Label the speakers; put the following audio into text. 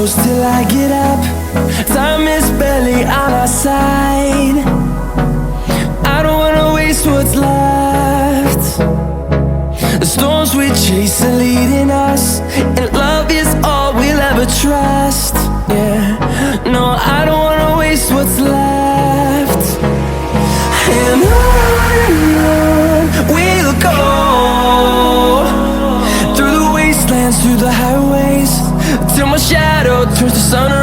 Speaker 1: close till I get up. Time is barely on our side. I don't wanna waste what's left. The storms we chase are leading us, and love is all we'll ever trust. Yeah, no, I don't wanna waste what's left. And on we'll go, through the wastelands, through the highways, till my shadow turns to sun